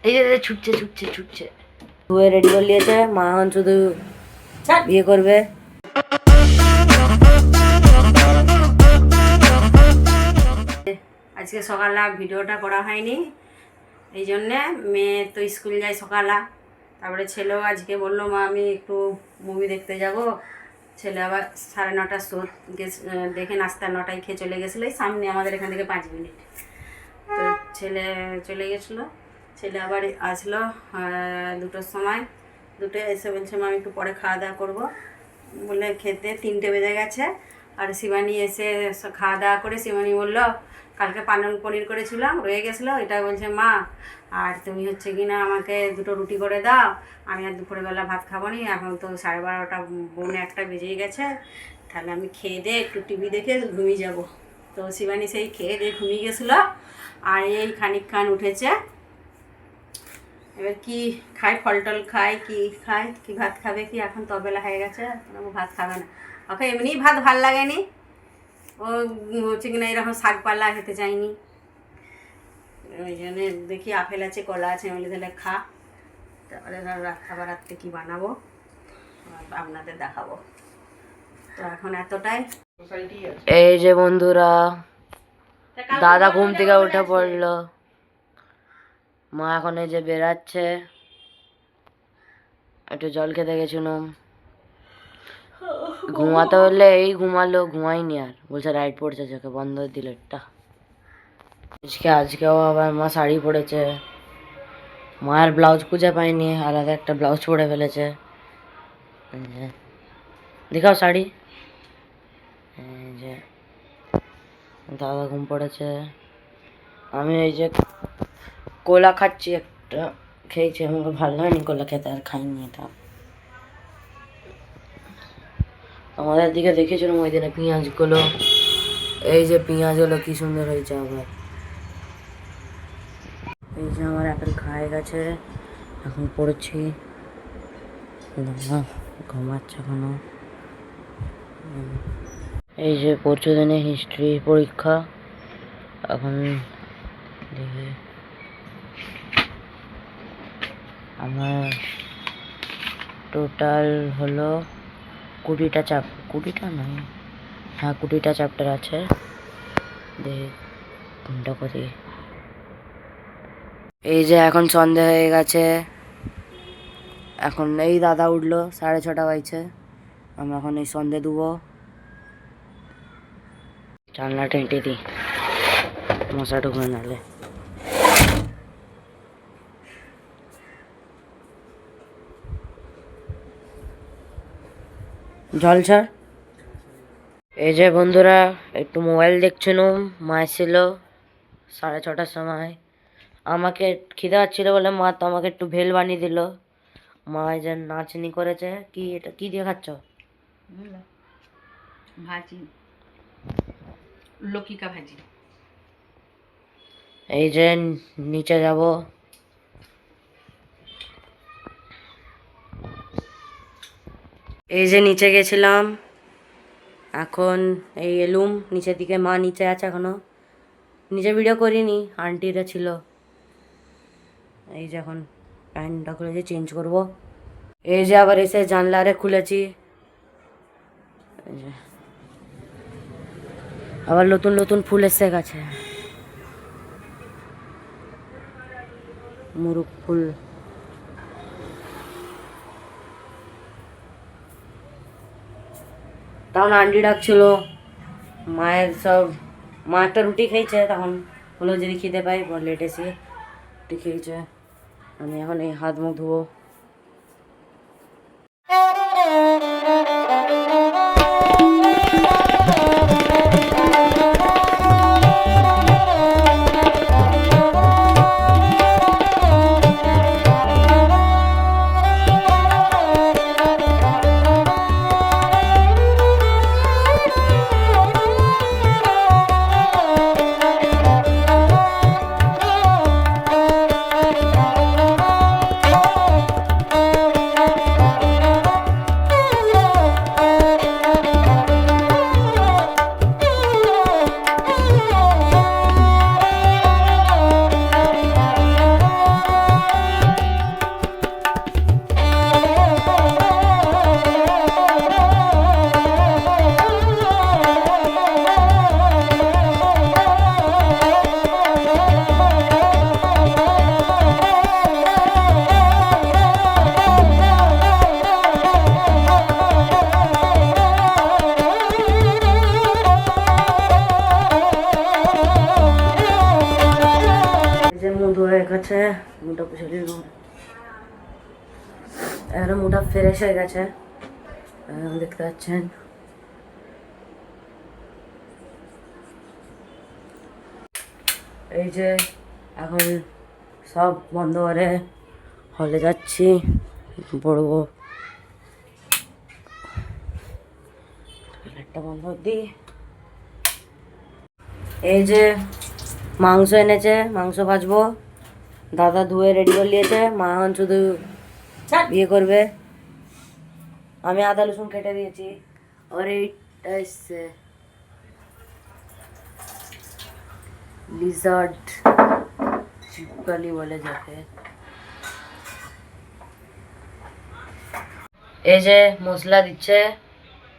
এই যে ছুটছে ছুটছে ছুটছে ধুয়ে রেডি করে নিয়েছে। মা এখন শুধু বিয়ে করবে। আজকে সকালে ভিডিওটা করা হয়নি, এই জন্যে মেয়ে তো স্কুল যায় সকালে। তারপরে ছেলেও আজকে বললো মা আমি একটু মুভি দেখতে যাব। ছেলে আবার 9:30 শো দেখে নাস্তা 9টায় খেয়ে চলে গেছিলো, এই সামনে আমাদের এখান থেকে 5 মিনিট। তো ছেলে চলে গেছিলো, ছেলে আবার আসলো 2টোর সময়। 2টোয় এসে বলছে মা আমি একটু পরে খাওয়া দাওয়া করবো বলে খেতে 3টে বেজে গেছে। আর শিবানী এসে খাওয়া দাওয়া করে শিবানী বললো কালকে পালন পনির করেছিলাম রয়ে গেছিলো, এটা বলছে মা আর তুমি হচ্ছে কি না আমাকে 2টো রুটি করে দাও, আমি আর দুপুরবেলা ভাত খাবো নি, এখন তো 12:30 পৌনে 1টা বেজেই গেছে, তাহলে আমি খেয়ে দিয়ে একটু টিভি দেখে ঘুমিয়ে যাব। তো শিবানী সেই খেয়ে দিয়ে ঘুমিয়ে গেছিলো। আর এই খানিকক্ষণ উঠেছে, এবার কি খায়, ফল টল খায়, কি খায়, কি ভাত খাবে কি, এখন তো বেলা হয়ে গেছে, ভাত খাবে না। ওকে এমনিই ভাত ভাল লাগেনি, ও হচ্ছে কিনা এরকম শাক পাল্লা খেতে চাইনি। ওই জন্য দেখি আপেল আছে কলা আছে, আমি তাহলে খা, তারপরে খাবার রাত্রে কী বানাবো আপনাদের দেখাবো। তো এখন এতটাই। এই যে বন্ধুরা দাদা ঘুম থেকে উঠে পড়লো, মা এখন এই যে বেরাচ্ছে, একটু জল খেতে গেছিলাম। ঘুমাতে বললে এই ঘুমালো, ঘুমাইনি আর, বলছে রাইট পড়ছে চোখে, বন্ধ দিল একটা। আজকেও আবার মা শাড়ি পরেছে, মায়ের ব্লাউজ খুঁজে পাইনি, আলাদা একটা ব্লাউজ পরে ফেলেছে। দেখাও শাড়ি। এই যে দাদা ঘুম পড়েছে, আমি এই যে কোলা খাচ্ছি, একটা খেয়েছি, আমাকে ভালো হয়নি কোলা খেতে, আর খাইনি এটা। আমাদের দিকে দেখেছিলাম ওই দিনে পেঁয়াজগুলো, এই যে পেঁয়াজগুলো কি সুন্দর হয়েছে। আবার এই যে আমার আপেল খায় গেছে, এখন পড়েছি, ঘুমাচ্ছে এখনো। এই যে পরশু দিনে হিস্ট্রি পরীক্ষা, এখন দেখে আমার টোটাল হলো 20টা 20টা নয়, হ্যাঁ 20টা চ্যাপ্টার আছে। দেখি কোনটা করি। এই যে এখন সন্ধে হয়ে গেছে, এখন এই দাদা উঠলো, 6:30 বাজছে, আমি এখন এই সন্ধে দেবো। জানলাটা এঁটে দিই, মশা ঢুকবে নাহলে। জল ছাড়। এই যে বন্ধুরা একটু মোবাইল দেখছিলাম, মা এসেছিল 6:30টার সময়, আমাকে খিদে পাচ্ছিল বলে মা তো আমাকে একটু ভেল বানিয়ে দিল। মা এই যে নাচনি করেছে, কি এটা কি দিয়ে খাচ্ছ? ভাজি, লৌকিকা ভাজি। এই যে নিচে যাব, এই যে নিচে গেছিলাম, এখন এই এলুম নিচের দিকে। মা নিচে আছে এখনো, নিচে ভিডিও করিনি, আন্টিরা ছিল। এই যে এখন প্যান্টটা খুলেছি, চেঞ্জ করব। এই যে আবার এসে জানলারে খুলেছি, এই যে আবার নতুন নতুন ফুল এসে গেছে, মুরুখ ফুল। তখন আন্টি ডাকছিল, মায়ের সব, মা একটা রুটি খেয়েছে, তখন হলো যদি খিদে পাই লেট এসে রুটি খেয়েছে। আমি এখন এই হাত মুখ ধুবো। মুখ হয়ে গেছে, মুখটা পুষে দিল, এখন মুখটা ফ্রেশ হয়ে গেছে দেখতে পাচ্ছেন। এই যে এখন সব বন্ধ করে হলে যাচ্ছি, পড়বো। একটা বন্ধ দিই। এই যে মাংস এনেছে, মাংস ভাজবো, দাদা ধুয়ে রেডি করে নিয়েছে, মা এখন শুধু ইয়ে করবে। আমি আদা রসুন কেটে দিয়েছি। আর এইটা এসছে লিজার্ড চিপকালি বলে যাকে। এই যে মশলা দিচ্ছে।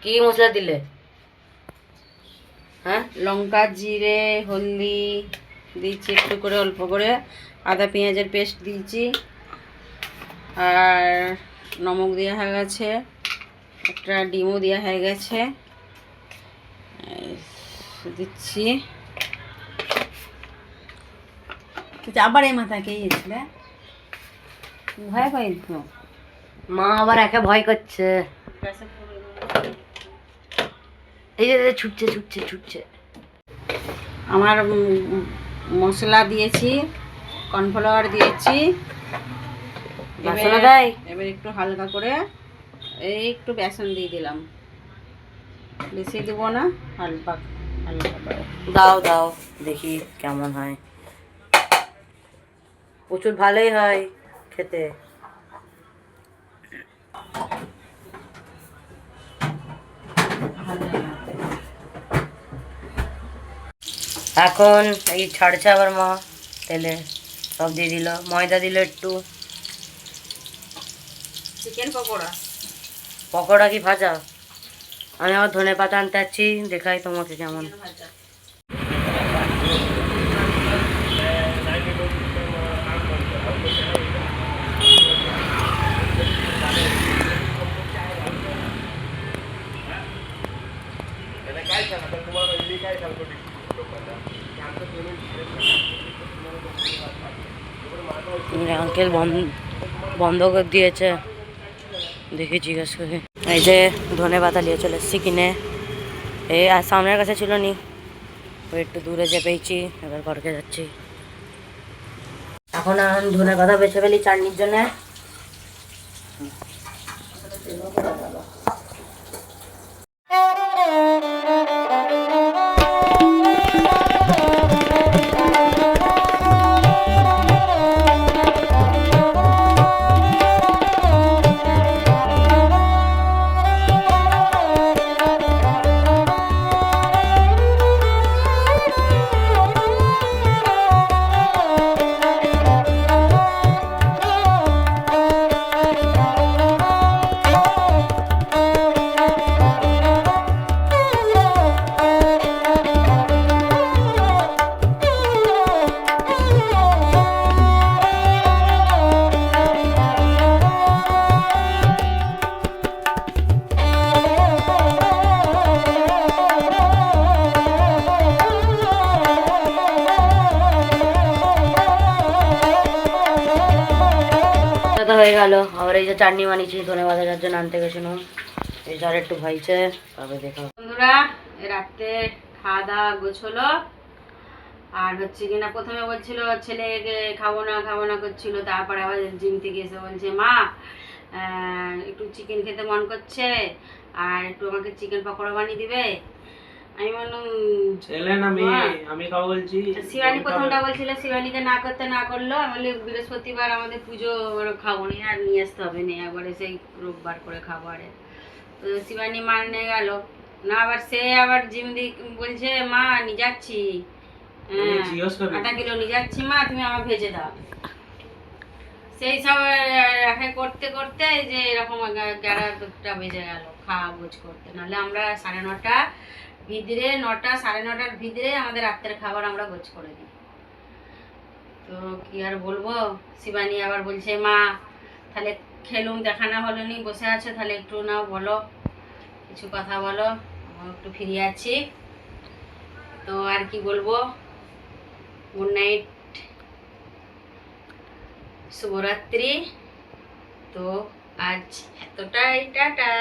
কি মশলা দিলে? হ্যাঁ, লঙ্কা, জিরে, হলদি দিচ্ছি একটু করে, অল্প করে আদা পেঁয়াজের পেস্ট দিয়েছি, আর নমক দেওয়া হয়ে গেছে, একটা ডিমও দেওয়া হয়ে গেছে, দিচ্ছি। আবার এই মাথায় কে গেছিলে? ভয় পাই তো, মা আবার একা ভয় করছে। এই যে ছুটছে ছুটছে ছুটছে। আমার মশলা দিয়েছি, কর্নফ্লাওয়ার দিয়েছি, মশলা দেয়। এবার একটু হালকা করে এই একটু বেসন দিয়ে দিলাম, বেশি দেবো না, হালকা হালকা করে। দাও দাও দেখি কেমন হয়। প্রচুর ভালোই হয় খেতে। এখন এই ছাড়ছে আবার মা তেলে, সব দিয়ে দিল, ময়দা দিল একটু। চিকেন পকোড়া। পকোড়া কি ভাজা? আমি আবার ধনে পাতা আনতে যাচ্ছি, দেখাই তোমাকে কেমন। ভাজা। আঙ্কেল বন্ধ করে দিয়েছে, দেখে জিজ্ঞেস করে। এই যে ধনে পাতা নিয়ে চলে এসেছি কিনে, এই আর সামনের কাছে ছিল নি, ওই একটু দূরে যে পেয়েছি, এবার ঘরকে যাচ্ছি। এখন আমি ধনে পাতা বেছে ফেলি চাটনির জন্য। হয়ে গেল। আবার এই যে চাটনি বানিয়েছি ধনে পাতার জন্য আনতে গেছিলাম, এই যার একটু ভাইছে, তবে দেখো বন্ধুরা রাতে খাওয়া দাওয়া গোছলো, আর হচ্ছে কিনা প্রথমে বলছিল ছেলেকে খাবো না করছিল, তারপরে আবার জিম থেকে এসে বলছে মা একটু চিকেন খেতে মন করছে, আর একটু আমাকে চিকেন পকোড়া বানিয়ে দিবে। আমি বললাম ছেলে না মেয়ে, আমি খাবো বলছি। শিবানী প্রথমটা বলছিল, শিবানীকে না করতে না করলো, আমি বলি বৃহস্পতিবার আমাদের পুজো, খাবো নি আর নিয়ে আসতে হবে না, একবারে সেই রোববার করে খাবো। আরে তো শিবানী মানে গেল না, আবার সে আবার জিম দি বলছে মা নিয়ে যাচ্ছি, আধা কিলো নিয়ে যাচ্ছি মা, তুমি আমার ভেজে দাও। সেই সব করতে করতে যে এরকম 11টা বেজে গেল খাওয়া গোছ করতে, নাহলে আমরা 9:30 ভিতরে, 9টা 9:30 ভিতরে আমাদের রাত্রের খাবার আমরা গোছ করে দিই। তো কি আর বলবো, শিবানী আবার বলছে মা তাহলে খেলুম, দেখানো হলো নি, বসে আছে, তাহলে একটু নাও বলো, কিছু কথা বলো, একটু ফিরে আছি। তো আর কি বলবো, গুড নাইট, শুভরাত্রি। তো আজ এতটাই, টাটা।